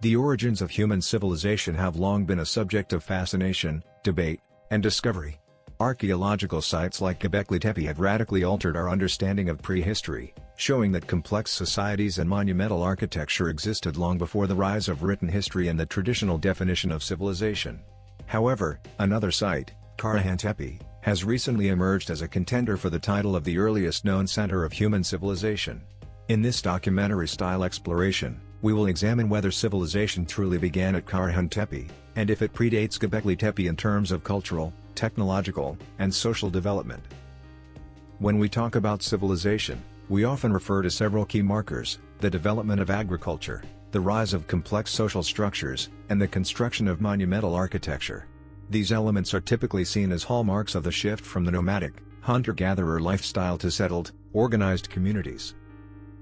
The origins of human civilization have long been a subject of fascination, debate, and discovery. Archaeological sites like Göbekli Tepe have radically altered our understanding of prehistory, showing that complex societies and monumental architecture existed long before the rise of written history and the traditional definition of civilization. However, another site, Karahan Tepe, has recently emerged as a contender for the title of the earliest known center of human civilization. In this documentary-style exploration, we will examine whether civilization truly began at Karahan Tepe, and if it predates Göbekli Tepe in terms of cultural, technological, and social development. When we talk about civilization, we often refer to several key markers: the development of agriculture, the rise of complex social structures, and the construction of monumental architecture. These elements are typically seen as hallmarks of the shift from the nomadic, hunter-gatherer lifestyle to settled, organized communities.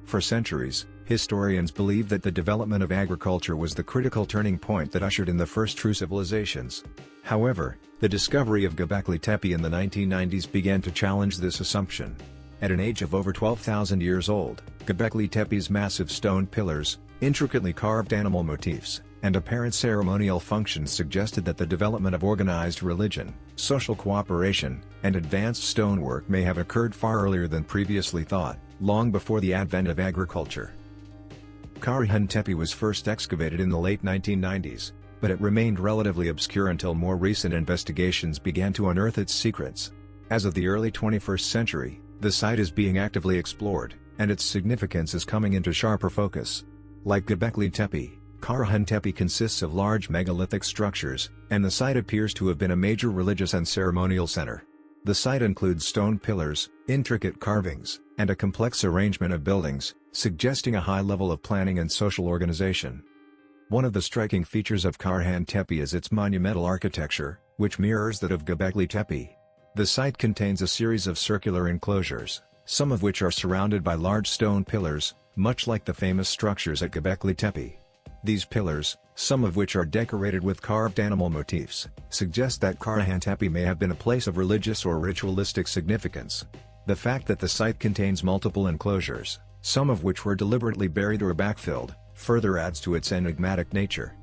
For centuries, historians believe that the development of agriculture was the critical turning point that ushered in the first true civilizations. However, the discovery of Göbekli Tepe in the 1990s began to challenge this assumption. At an age of over 12,000 years old, Göbekli Tepe's massive stone pillars, intricately carved animal motifs, and apparent ceremonial functions suggested that the development of organized religion, social cooperation, and advanced stonework may have occurred far earlier than previously thought, long before the advent of agriculture. Karahan Tepe was first excavated in the late 1990s, but it remained relatively obscure until more recent investigations began to unearth its secrets. As of the early 21st century, the site is being actively explored, and its significance is coming into sharper focus. Like Göbekli Tepe, Karahan Tepe consists of large megalithic structures, and the site appears to have been a major religious and ceremonial center. The site includes stone pillars, intricate carvings, and a complex arrangement of buildings, suggesting a high level of planning and social organization. One of the striking features of Karahan Tepe is its monumental architecture, which mirrors that of Göbekli Tepe. The site contains a series of circular enclosures, some of which are surrounded by large stone pillars, much like the famous structures at Göbekli Tepe. These pillars, some of which are decorated with carved animal motifs, suggest that Karahan Tepe may have been a place of religious or ritualistic significance. The fact that the site contains multiple enclosures, some of which were deliberately buried or backfilled, further adds to its enigmatic nature.